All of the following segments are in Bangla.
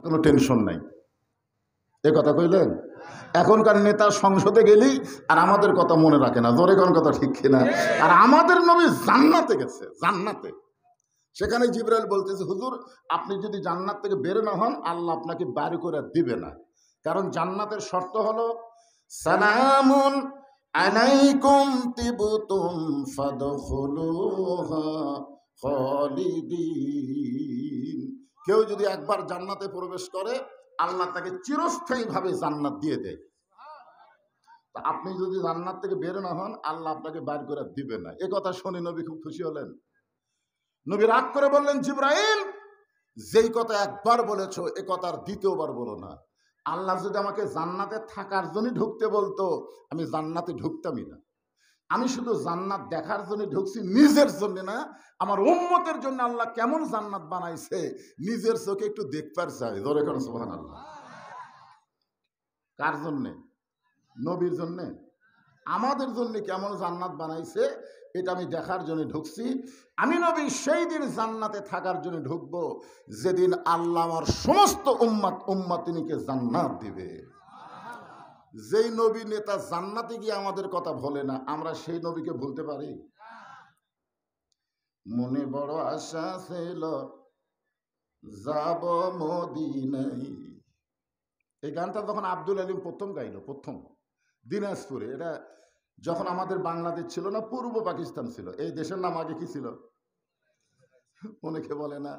কোনো টেনশন নাই। এ কথা কইলেন? এখনকার নেতা সংসদে গেলেই আর আমাদের কথা মনে রাখে না, জোরে কোন কথা ঠিক কিনা? আর আমাদের নবী জান্নাতে গেছে, জান্নাতে। সেখানে জিবরাইল বলতেছে, হুজুর আপনি যদি জান্নাত থেকে বের না হন আল্লাহ আপনাকে বাড়ি করে দিবে না। কারণ জান্নাতের শর্ত হলো সালামুন আলাইকুম তিবতুম ফাদখুলুহা খালিদিন। কেউ যদি একবার জান্নাতে প্রবেশ করে আল্লাহ তাকে চিরস্থায়ীভাবে জান্নাত দিয়ে দেয়। তা আপনি যদি জান্নাত থেকে বের না হন আল্লাহ আপনাকে বার করে দিবে না। এ কথা শুনে নবী খুব খুশি হলেন। নবী রাগ করে বললেন, জিবরাইল যেই কথা একবার বলেছো এ কথা আর দ্বিতীয়বার বলো না। আল্লাহ যদি আমাকে জান্নাতে থাকার জন্য ঢুকতে বলতো আমি জান্নাতে ঢুকতামই না। আমি শুধু জান্নাত দেখার জন্য ঢুকছি, নিজের জন্য না। আমার উম্মতের জন্য আল্লাহ কেমন জান্নাত বানাইছে নিজের চোখে একটু দেখবার চাই। জোরে করে সুবহানাল্লাহ। কার জন্যে? নবীর জন্যে। আমাদের জন্য কেমন জান্নাত বানাইছে এটা আমি দেখার জন্য ঢুকছি। আমি নবী সেই দিন জান্নাতে থাকার জন্য ঢুকবো যেদিন আল্লাহ আমার সমস্ত উম্মাতিনীকে জান্নাত দিবে। যেই নবী নেতা জান্নাতে গিয়ে আমাদের কথা বলে না, আমরা সেই নবীকে ভুলতে পারি? মনে বড় আশা ছিল যাব মদিনায়। এই গানটা যখন আব্দুল আলিম প্রথম গাইল, প্রথম দিনাজপুরে, এটা যখন আমাদের বাংলাদেশ ছিল না, পূর্ব পাকিস্তান ছিল। এই দেশের নাম আগে কি ছিল? অনেকে বলে না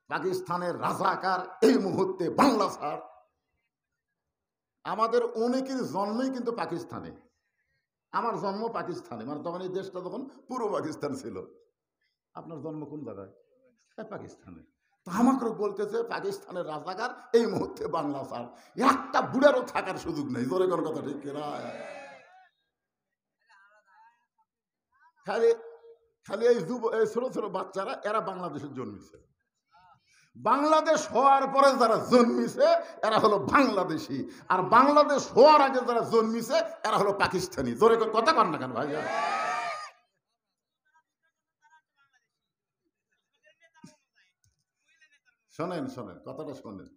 পাকিস্তানের রাজাকার এই মুহূর্তে বাংলা ছাড়। আমাদের অনেকের জন্মই কিন্তু পাকিস্তানে। আমার জন্ম পাকিস্তানে, মানে তখন এই দেশটা তখন পূর্ব পাকিস্তান ছিল। আপনার জন্ম কোন জায়গায়? পাকিস্তানে। তো আমাকে বলতেছে পাকিস্তানের রাজাকার এই মুহূর্তে বাংলা ছাড়। একটা বুড়ারও থাকার সুযোগ নেই। জোরে কোন কথা ঠিক কিনা? খালি খালি এই ছোট ছোট বাচ্চারা এরা বাংলাদেশের জন্মিছে। বাংলাদেশ হওয়ার পরে যারা জন্মিছে এরা হলো বাংলাদেশি, আর বাংলাদেশ হওয়ার আগে যারা জন্মিছে এরা হলো পাকিস্তানি। জোরে কথা কন না কেন ভাই? শোনেন শোনেন, কথাটা শোনেন।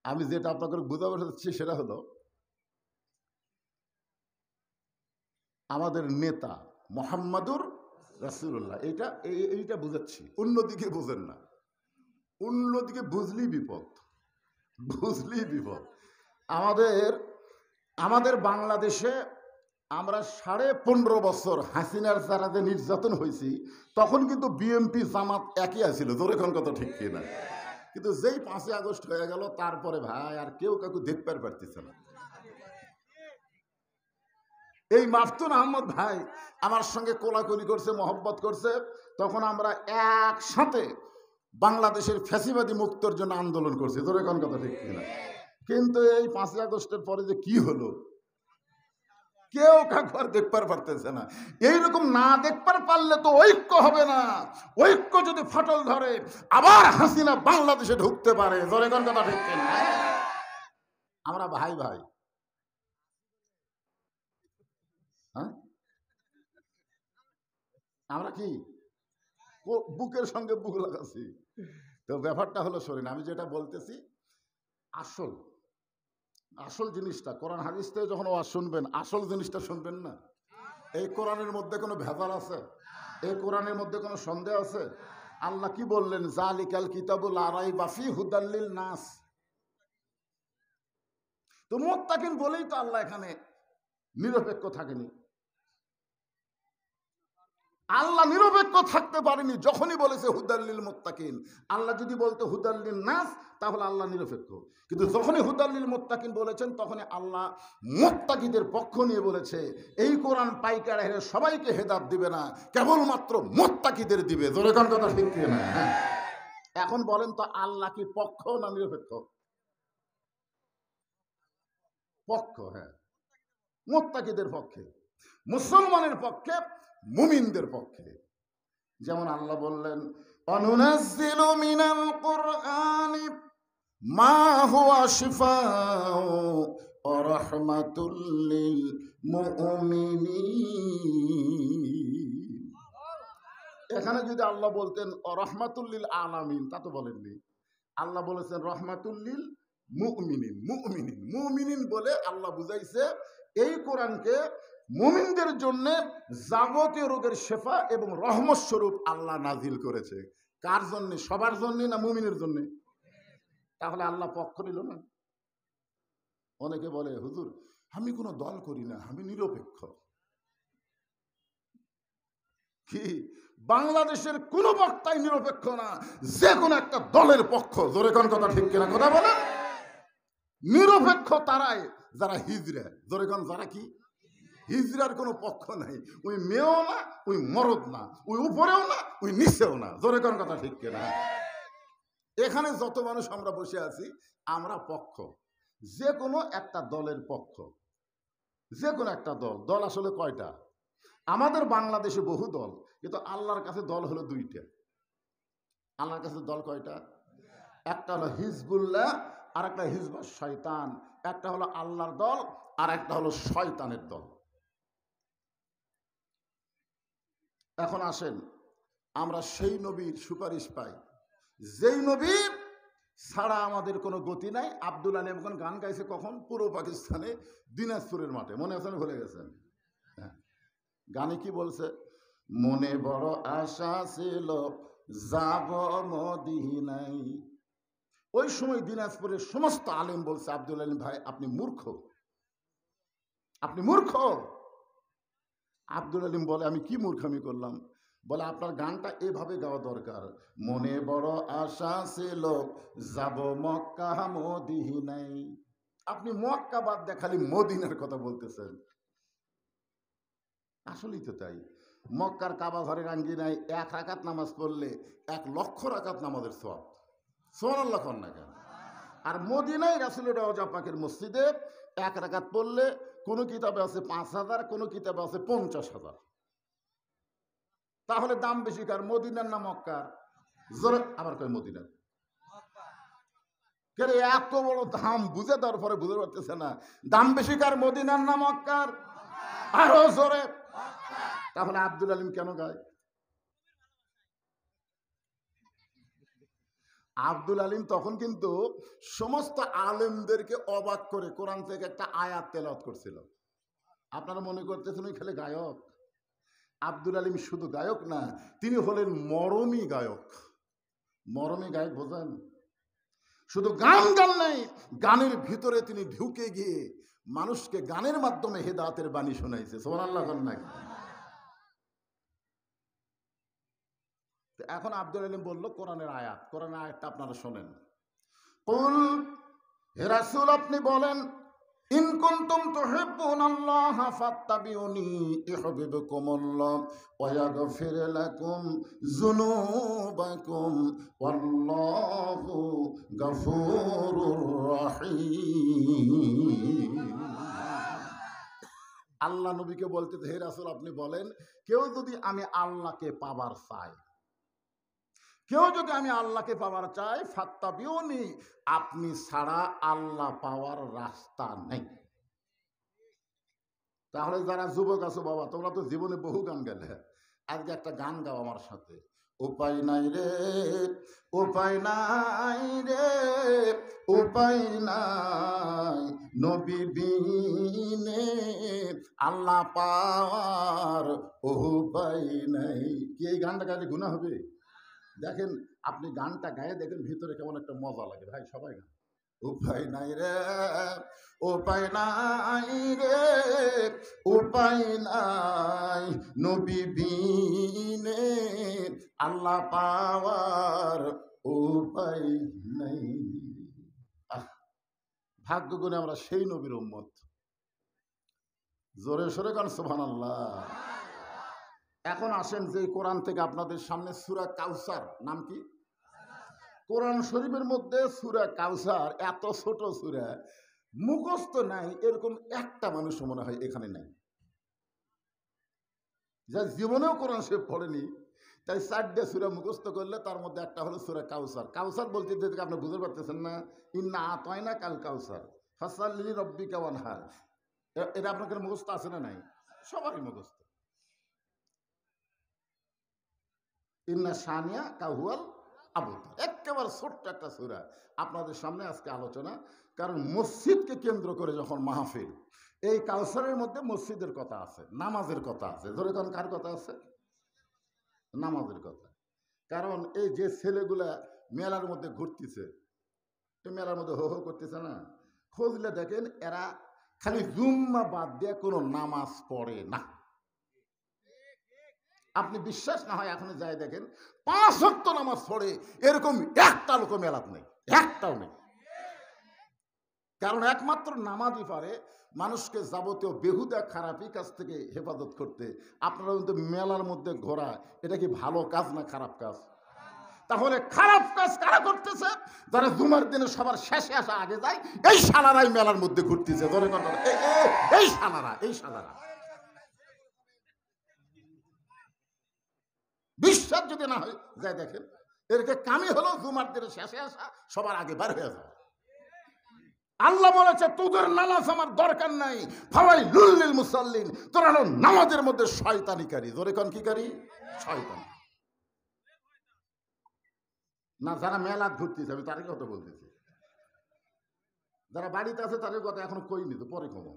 আমি যেটা আপনাকে বুঝাতে চাচ্ছি সেটা হলো আমাদের নেতা মুহাম্মাদুর রাসূলুল্লাহ, এইটা বুঝাচ্ছি। অন্যদিকে বুঝেন না, অন্যদিকে বুঝলেই বিপদ, বুঝলেই বিপদ। আমাদের বাংলাদেশে আমরা 15.5 বছর হাসিনার যারাতে নির্যাতন হয়েছি তখন কিন্তু বিএনপি জামাত একই আছিল। জোরে কোন কথা ঠিক কিনা? কিন্তু যেই 5ই আগস্ট হয়ে গেল তারপরে ভাই আর কেউ কাউকে দেখতে পারতেছে না। এই মাফতুন আহমদ ভাই আমার সঙ্গে কোলাকুলি করছে, মহব্বত করছে, তখন আমরা একসাথে বাংলাদেশের ফ্যাসিবাদী মুক্তর জন্য আন্দোলন করছি। জোরে কোন কথা ঠিক কিনা? কিন্তু এই 5ই আগস্টের পরে যে কি হলো কেউ কাউকে আর দেখবার পারতেছে না। এইরকম না দেখবার পারলে তো ঐক্য হবে না। ঐক্য যদি ফাটল ধরে আবার হাসিনা বাংলাদেশে ঢুকতে পারে। জোরে কোন কথা ঠিক কিনা? আমরা ভাই ভাই, হ্যাঁ আমরা কি বুকের সঙ্গে বুক লাগাচ্ছি। তো ব্যাপারটা হলো, শোনেন আমি যেটা বলতেছি আসল আসল জিনিসটা কোরআন হাদিস থেকে যখন ওয়াজ শুনবেন আসল জিনিসটা শুনবেন না। এই কোরআনের মধ্যে কোনো ভেজাল আছে? এই কোরআনের মধ্যে কোনো সন্দেহ আছে? আল্লাহ কি বললেন? জালিকাল কিতাবুল লা রাইবা ফিহি হুদাল লিন নাস। তো মুত্তাকিন বলেই তো আল্লাহ এখানে নিরপেক্ষ থাকেনি। আল্লাহ নিরপেক্ষ থাকতে পারেনি যখনই বলেছে হুদাল্লিল মুত্তাকিন। আল্লাহ যদি বলতো হুদাল্লিল নাস তাহলে আল্লাহ নিরপেক্ষ, কিন্তু যখনই হুদাল্লিল মুত্তাকিন বলেছেন তখনই আল্লাহ মুত্তাকিদের পক্ষ নিয়ে বলেছে এই কোরআন পাইকার হেরে সবাইকে হেদায়েত দিবে না, কেবলমাত্র মুত্তাকিদের দিবে। জোরে কোন কথা ঠিক কি না? এখন বলেন তো আল্লাহ কি পক্ষ না নিরপেক্ষ? পক্ষ, হ্যাঁ, মুত্তাকিদের পক্ষে, মুসলমানের পক্ষে, মুমিনদের পক্ষে। যেমন আল্লাহ বললেন অনুনাজ্জিলু মিনাল কুরআনি মা হুয়া শিফাউ ওয়া রাহমাতুল লিল মুমিনিন। এখানে যদি আল্লাহ বলতেন রাহমাতুল লিল আলামিন তা তো বলেননি। আল্লাহ বলেছেন রাহমাতুল লিল মুমিনিন মুমিনিন মুমিনিন বলে আল্লাহ বুঝাইছে এই কোরআনকে মুমিনদের জন্য যাবতীয় রোগের শেফা এবং রহমত স্বরূপ আল্লাহ নাজিল করেছে। কার জন্য? সবার জন্য না মুমিনের জন্য? তাহলে আল্লাহ পক্ষ নিল না। অনেকে বলে হুজুর আমি কোনো দল করি না, আমি নিরপেক্ষ। কি বাংলাদেশের কোন বক্তাই নিরপেক্ষ না, যে কোনো একটা দলের পক্ষ। জোরে কোন কথা ঠিক কিনা কথা বলে? নিরপেক্ষ তারাই যারা হিজরা। জোরে কোন যারা কি? হিজরার কোনো পক্ষ নাই। ওই মেয়েও না, ওই মরদ না, ওই উপরেও না, ওই নিচেও না। জোরে কোন কথা ঠিক কিনা? এখানে যত মানুষ আমরা বসে আছি আমরা পক্ষ, যে কোনো একটা দলের পক্ষ। যে কোনো একটা দল। দল আসলে কয়টা? আমাদের বাংলাদেশে বহু দল, কিন্তু আল্লাহর কাছে দল হলো দুইটা। আল্লাহর কাছে দল কয়টা? একটা হলো হিজবুল্লাহ, আর একটা হিজবুল শয়তান। একটা হলো আল্লাহর দল, আর একটা হলো শয়তানের দল। এখন আসেন আমরা সেই নবীর সুপারিশ পাই যেই নবী ছাড়া আমাদের কোনো গতি নাই। আব্দুল আলী এখন গান গাইছে কখন? পুরো পাকিস্তানে দিনাজপুরের মাঠে। মনে আছেন? ভুলে গেছেন? হ্যাঁ, গানে কি বলছে? মনে বড় আশা ছিল যাব মদিনায়। ওই সময় দিনাজপুরের সমস্ত আলেম বলছে আব্দুল আলী ভাই আপনি মূর্খ, আপনি মূর্খ। আব্দুল আলিম বলে আমি কি মূর্খামি করলাম? বলে আপনার গানটা এভাবে গাওয়া দরকার, মনে বড় আশা ছিল যাব মক্কা মদিনায়। আপনি মক্কা বাদ দিয়ে খালি মদিনার কথা বলতেছেন। আসলেই তো তাই। মক্কার কাবা ঘরের আঙ্গিনায় 1 রাকাত নামাজ পড়লে 1 লক্ষ রাকাত নামাজের সওয়াব। সুবহানাল্লাহ কোন না কেন? আর মদিনায় রাসূলের রওজা পাকের মসজিদে 1 রাকাত পড়লে কোন কিতাবে আছে 5000, কোন কিতাবে আছে 50,000। তাহলে দাম বেশি কার? মদিনার না মক্কার? জোরে আবার কয় মদিনার। কেন এত বড় দাম বুঝে দেওয়ার পরে বুঝতে পারতেছে না দাম বেশি কার? মদিনার না মক্কার? আরো জোরে। তাহলে আব্দুল আলিম কেন গায়? আব্দুল আলিম তখন কিন্তু সমস্ত আলেমদেরকে অবাক করে কোরআন থেকে একটা আয়াত তেলাওয়াত করছিল। আপনারা মনে করতেছেন ওই খেলে গায়ক? আব্দুল আলিম শুধু গায়ক না, তিনি হলেন মরমী গায়ক। মরমী গায়ক বোঝেন? শুধু গান গান নাই, গানের ভিতরে তিনি ঢুকে গিয়ে মানুষকে গানের মাধ্যমে হেদায়েতের বাণী শোনাইছে। সুবহানাল্লাহ নাকি? এখন আব্দুল আলিম বলল কোরআনের আয়াত। কোরআনের আয়াতটা আপনারা শোনেন। কুল, হে রাসূল আপনি বলেন, ইন কুনতুম তুহিব্বুনাল্লাহা ফাত্তাবিউনি ইউহিব্বুকুমুল্লাহ ওয়া ইয়াগফির লাকুম যুনুবাকুম ওয়াল্লাহু গফুরুর রহিম। আল্লাহ নবীকে বলতে, হে রাসূল আপনি বলেন, কেউ যদি আমি আল্লাহকে পাবার চাই, কেউ যদি আমি আল্লাহকে পাওয়ার চাই, ফাত্তাবিউনি, আপনি ছাড়া আল্লাহ পাওয়ার রাস্তা নেই। তাহলে যারা যুবক আছো বাবা, তোমরা তো জীবনে বহু গান গেলে, আজকে একটা গান গাও আমার সাথে। উপায় নাই রে, উপায় নাই রে, উপায় নাই নবী বিনে আল্লাহ পাওয়ার উপায় নাই। কি এই গানটা গাইলে গুনাহ হবে? দেখেন আপনি গানটা গায়ে দেখেন ভিতরে কেমন একটা মজা লাগে। ভাই সবাই গান। উপায় নাই রে, উপায় নাই রে, উপায় নাই নবী বিনে আল্লাহ পাওয়ার উপায় নাই। ভাগ্য গুণে আমরা সেই নবীর উম্মত। জোরে সোরে গান সুবহানাল্লাহ। এখন আসেন যে কোরআন থেকে আপনাদের সামনে সূরা কাউসার, নাম কি? কোরআন শরীফের মধ্যে সূরা কাউসার, এত ছোট সূরা, মুখস্থ নাই এরকম একটা মানুষ মনে হয় এখানে নাই, যা জীবনেও কোরআন শরীফ পড়েনি। তাই 4টে সূরা মুখস্থ করলে তার মধ্যে একটা হলো সূরা কাউসার। কাউসার বলতে যেটা আপনি বুঝতে পারতেছেন না, ইন্না আতাইনা কাল কাউসার ফাসাল্লি লিরাব্বিকা ওয়ানহার। এটা আপনাদের মুখস্থ আছে না নাই? সবারই মুখস্থ। ইন্না শানিয়া কাহুয়াল আবু তার, একেবারে ছোট্ট একটা সূরা আপনাদের সামনে আজকে আলোচনা। কারণ মসজিদকে কেন্দ্র করে যখন মাহফিল, এই কাউসারের মধ্যে মসজিদের কথা আছে, নামাজের কথা আছে। ধরে কোন কার কথা আছে? নামাজের কথা। কারণ এই যে ছেলেগুলা মেলার মধ্যে ঘুরতেছে, এই মেলার মধ্যে হো হো করতেছে না, খুঁজলে দেখেন এরা খালি জুম্মা বাদ দিয়ে কোনো নামাজ পড়ে না। আপনি বিশ্বাস না হয় এখন যাই দেখেন 5 ওয়াক্ত নামাজ পড়ে এরকম একটা লোক মেলাত নেই, একটাও নেই। কারণ একমাত্র নামাজই পারে মানুষকে যাবতীয় বেহুদা খারাপি কাজ থেকে হেফাজত করতে। আপনারা কিন্তু মেলার মধ্যে ঘোরা, এটা কি ভালো কাজ না খারাপ কাজ? তাহলে খারাপ কাজ কারা করতেছে? যারা জুমার দিনে সবার শেষে আসা আগে যায়, এই শালারাই মেলার মধ্যে ঘুরতেছে। ধরে এই শালারা, এই শালারা। বিশ্বাস যদি না হয় যাই দেখেন, এরকে কামি হলো জুমার দিনে শেষে আসা, সবার আগে বার হয়ে যায়। আল্লাহ বলেছে তোদের নামাজ আমার দরকার নাই, ফাওয়াইলুল লিল মুসাল্লিন, তোরা হলো নামাজের মধ্যে শয়তানিকারী। ধরে কোন কি কারি? শয়তান। না যারা মেলা ঘুরতেছে আমি তারই কথা বলতেছি, যারা বাড়িতে আছে তাদের কথা এখন কইনি, তো পরে কমো।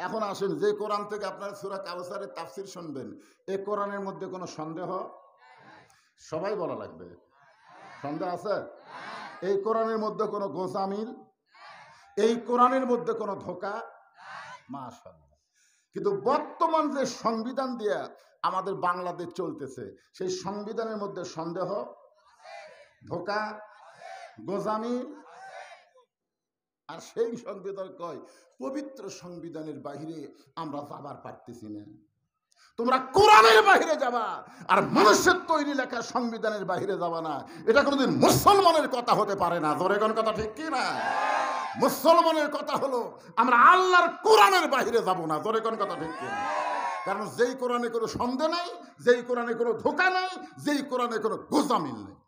এখন আসেন, যে কোরআন থেকে আপনারা সূরা কাউসারের তাফসীর শুনবেন, এই কোরআনের মধ্যে কোনো সন্দেহ? সবাই বলা লাগবে, সন্দেহ আছে? এই কোরআনের মধ্যে কোনো গোজামিল, এই কোরআনের মধ্যে কোনো ধোঁকা? মাশাআল্লাহ। কিন্তু বর্তমান যে সংবিধান দিয়ে আমাদের বাংলাদেশ চলতেছে, সেই সংবিধানের মধ্যে সন্দেহ, ধোঁকা, গোজামিল। আর সেই সংবিধান কয় পবিত্র সংবিধানের বাহিরে আমরা যাবার পারতেছি না। তোমরা কোরআনের বাহিরে যাবা, আর মানুষের তৈরি লেখা সংবিধানের বাহিরে যাবা না। এটা কোনোদিন মুসলমানের কথা হতে পারে না। জোরে কোন কথা ঠিক কি না? মুসলমানের কথা হলো আমরা আল্লাহর কোরআনের বাহিরে যাব না। জোরে কোন কথা ঠিক কি না? কারণ যেই কোরআনে কোনো সন্দেহ নাই, যেই কোরআনে কোনো ধোঁকা নাই, যেই কোরআনে কোনো গোজামিল নেই,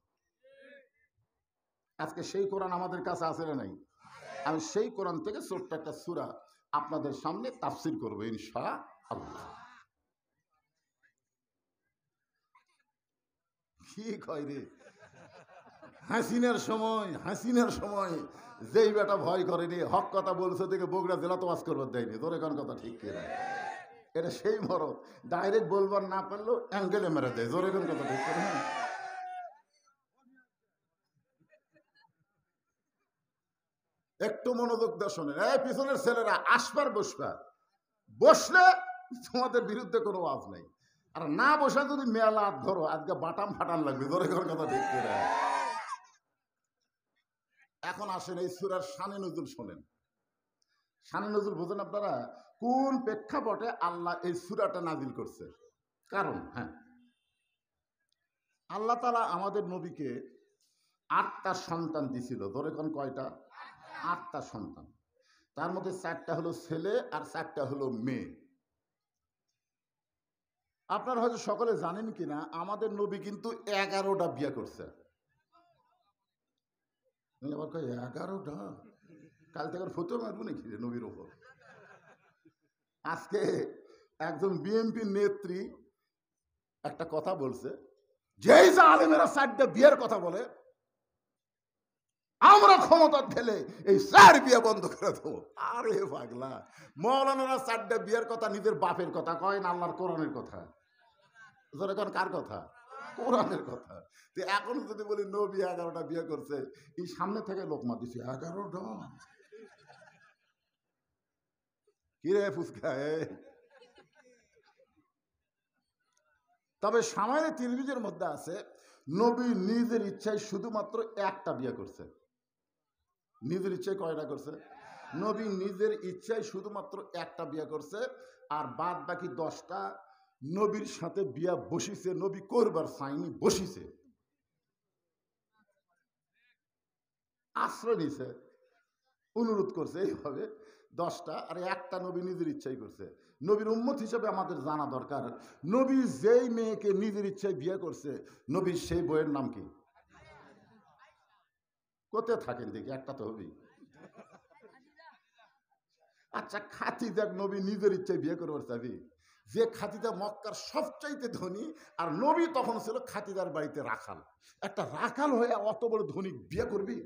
আজকে সেই কোরআন আমাদের কাছে আছে না নাই? আমি সেই কোরআন থেকে ছোট্ট একটা সূরা আপনাদের সামনে তাফসীর করবো ইনশাআল্লাহ। কি কয় রে, হাসিনার সময় যেই বেটা ভয় করেনি, হক কথা বলছে থেকে বগুড়া জেলা তো ওয়াজ করবার দেয়নি। তোর এখন কথা ঠিক কিনা? এটা সেই মরদ, ডাইরেক্ট বলবার না পারলেও অ্যাঙ্গেলে মেরে দেয়। জোরে কোন কথা ঠিক করে? একটু মনোযোগ দিয়ে শোনেন, এই পিছনের ছেলেরা আসবার বসলে তোমাদের বিরুদ্ধে কোনো আওয়াজ নাই, আর না বসে যদি মেলা ধরো আজকে বাটাম ফাটান লাগবে। ধরে কোন কথা ঠিক করে? এখন আসেন এই সূরার শানে নজুল শোনেন। শানে নজুল বুঝেন আপনারা? কোন প্রেক্ষাপটে আল্লাহ এই সূরাটা নাজিল করছে? কারণ হ্যাঁ, আল্লাহ তাআলা আমাদের নবীকে 8টা সন্তান দিছিল। ধরে কোন কয়টা? 8টা সন্তান। তার মধ্যে 4টা হলো ছেলে আর 4টা হলো মেয়ে। আপনারা হয়তো সকলে জানেন কিনা, আমাদের নবী কিন্তু 11টা বিয়ে করছে। আবার কয় 11টা? কাল থেকে ফটো মারবো নাকি রে নবীর ওপর? আজকে একজন বিএনপি নেত্রী একটা কথা বলছে, যেই যে আলেমেরা 4টা বিয়ের কথা বলে, আমরা ক্ষমতা ঢেলে এই 4 বিয়ে বন্ধ করে দেবো। আরে পাগলা, মৌলানারা 4টা বিয়ের কথা নিজের বাপের কথা কয় না, আল্লাহর কোরআনের কথা। জোরে কোন কার কথা? কোরআনের কথা। তো এখন যদি বলি নবী 11টা বিয়ে করছে, এই সামনে থেকে লোকমা দিছে 11টা। কি রে ফুসকা? তবে সামান্য তিরমিজের মধ্যে আছে, নবী নিজের ইচ্ছায় শুধুমাত্র 1টা বিয়ে করছে। নিজের ইচ্ছায় কয়টা করছে? নবী নিজের ইচ্ছায় শুধুমাত্র 1টা বিয়ে করছে, আর বাদ বাকি 10টা নবীর সাথে বিয়া বসিছে। নবী করবার চাইনি, বসিছে, আশ্রয় নিছে, অনুরোধ করছে। এইভাবে 10টা, আর 1টা নবী নিজের ইচ্ছাই করছে। নবীর উম্মত হিসেবে আমাদের জানা দরকার, নবী যেই মেয়েকে নিজের ইচ্ছায় বিয়ে করছে, নবীর সেই বইয়ের নাম কি? কোথায় থাকেন দেখি, একটা তো হবেই। আচ্ছা, খাতিজা নবী নিজের ইচ্ছায় বিয়ে করবার চাবি? যে খাদিজা মক্কার সবচাইতে ধনী, আর নবী তখন ছিল খাদিজার বাড়িতে রাখাল। একটা রাখাল হয়ে অত বড় ধনী বিয়ে করবি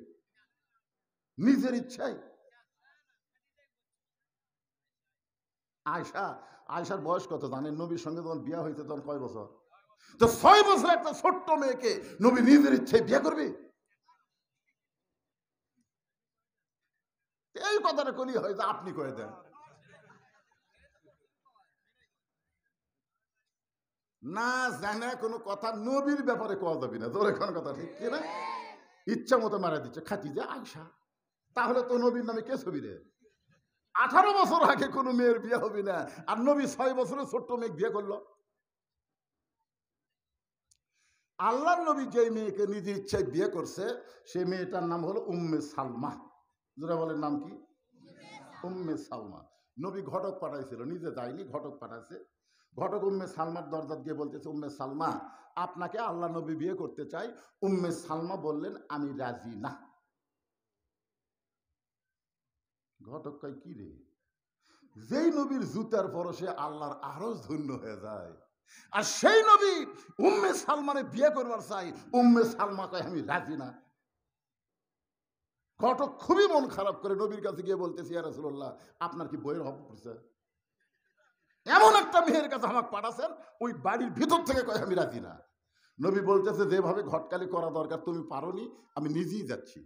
নিজের ইচ্ছায়? আয়সার বয়স কত জানেন? নবীর সঙ্গে যখন বিয়ে হয়েছে তখন কয় বছর? তো 6 বছর একটা ছোট্ট মেয়েকে নবী নিজের ইচ্ছায় বিয়ে করবে? এই কথাটা কলি হয় যে আপনি কয়ে দেন না জানে কোনো কথা নবীর ব্যাপারে কওয়া যাবে না। তোর এখন কথা ঠিক কিনা? ইচ্ছা মতো মারা দিচ্ছে খাদিজা আয়সা। তাহলে তো নবীর নামে কে ছবি রে? 18 বছর আগে কোনো মেয়ের বিয়ে হবে না, আর নবী 6 বছরের ছোট্ট মেয়ে বিয়ে করলো। আল্লাহর নবী যে মেয়েকে নিজের ইচ্ছায় বিয়ে করছে সেই মেয়েটার নাম হলো উম্মে সালমা। যারা বলেন নাম কি? উম্মে সালমা। নবী ঘটক পাঠাইছিল, নিজে যায়নি, ঘটক পাঠাইছে। ঘটক উম্মে সালমার দরজা দিয়ে বলতেছে, উম্মে সালমা আপনাকে আল্লাহ নবী বিয়ে করতে চাই। উম্মে সালমা বললেন, আমি রাজি না। ঘটক কয় কি রে? যেই নবীর জুতার পরশে আল্লাহর আরজ ধন্য হয়ে যায়, আর সেই নবী উম্মে সালমানে বিয়ে করবার চাই, উম্মে সালমা কয় আমি রাজি না। ঘটক খুবই মন খারাপ করে নবীর কাছে গিয়ে বলতেছে, ইয়া রাসূলুল্লাহ আপনার কি বইয়ের হক পড়ছে? এমন একটা মেয়ের কাছে আমাকে পাঠাছেন, ওই বাড়ির ভিতর থেকে কয় আমি রাজি না। নবী বলতেছে, যেভাবে ঘটকালি করা দরকার তুমি পারোনি, আমি নিজেই যাচ্ছি।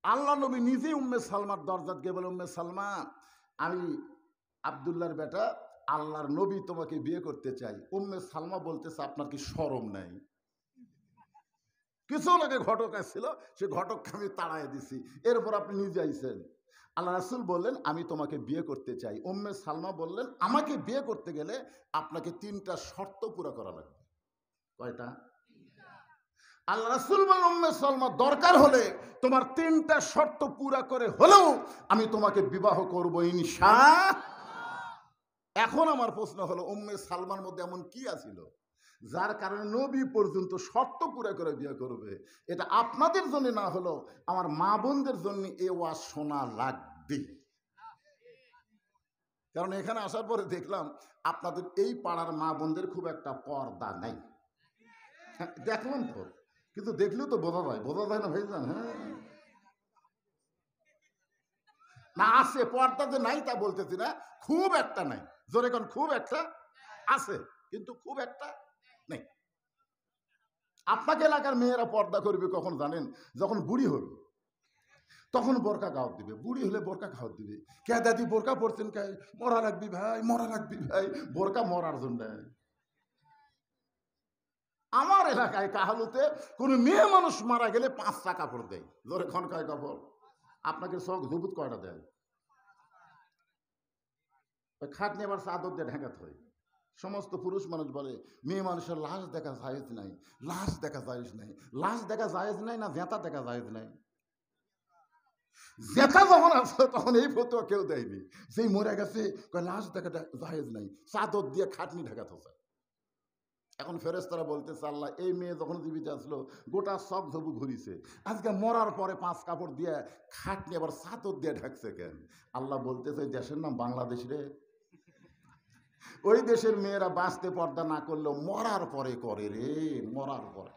আল্লাহ নবী নিজেই উম্মে সালমার দরজাত গিয়ে বলে, উম্মে সালমা আমি আব্দুল্লাহর বেটা আল্লাহর নবী তোমাকে বিয়ে করতে চাই। উম্মে সালমা বলতেছে, আপনার কি শরম নাই? কিছু আগে ঘটক আসছিল, সে ঘটককে আমি তাড়াই দিছি, এরপর আপনি নিজে আইছেন। আল্লাহ রাসূল বললেন, আমি তোমাকে বিয়ে করতে চাই। উম্মে সালমা বললেন, আমাকে বিয়ে করতে গেলে আপনাকে 3টা শর্ত পুরা করা লাগবে। কয়টা? আল্লাহ রাসূল বললেন, উম্মে সালমা দরকার হলে তোমার 3টা শর্ত পুরা করে হলেও আমি তোমাকে বিবাহ করব ইনশাআল্লাহ। এখন আমার প্রশ্ন হলো, উম্মে সালমার মধ্যে এমন কি আছিল যার কারণে নবী পর্যন্ত শর্ত পুরা করে বিয়ে করবে? এটা আপনাদের জন্য না হলো আমার মা বোনদের জন্য এ ওয়াজ শোনা লাগবে। কারণ এখানে আসার পরে দেখলাম আপনাদের এই পাড়ার মা বোনদের খুব একটা পর্দা নাই। দেখলাম তো, কিন্তু দেখলেও তো বোঝা যায় না ভাইজান? হ্যাঁ না, আছে পর্দা যে নাই তা বলতেছি না, খুব একটা নাই। জোরে কোন খুব একটা আছে, কিন্তু খুব একটা নেই। আপনাকে এলাকার মেয়েরা পর্দা করবে কখন জানেন? যখন বুড়ি হবে তখন বোরকা গাওয়াত দিবে। বুড়ি হলে বোরকা খাওয়াত দিবে। কে দাদি বোরকা পড়ছেন কে? মরা লাগবি ভাই, মরা লাগবি ভাই। বোরকা মরার জন্য। আমার এলাকায় কাহালুতে কোন মেয়ে মানুষ মারা গেলে 5টা কাপড় দেয়। জোরে খন কয় কাপড়? আপনাকে শখ জুবুত কয়টা দেয়? খাট নিয়ে আবার চাদর দিয়ে ঢাকাতে হয়। সমস্ত পুরুষ মানুষ বলে মেয়ে মানুষের লাশ দেখা জায়েজ নাই, লাশ দেখা জায়েজ নাই। লাশ দেখা জায়েজ নাই না জেতা দেখা জায়েজ নাই? জেতা যখন আসলো তখন এই ফতোয়া কেউ দেয়নি। যেই মরে গেছে লাশ দেখা জায়েজ নাই, চাদর দিয়ে খাটনি ঢাকাতে হয়। এখন ফেরেশতারা বলতেছে, আল্লাহ এই মেয়ে যখন জীবিত আসলো গোটা সব ধবু ঘুরিছে, আজকে মরার পরে 5 কাপড় দিয়ে খাটনি আবার চাদর দিয়ে ঢাকছে কেন? আল্লাহ বলতেছে, দেশের নাম বাংলাদেশ রে। ওই দেশের মেয়েরা বাঁচতে পর্দা না করলেও মরার পরে করে রে, মরার পরে।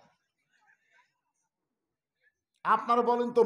আপনারা বলেন তো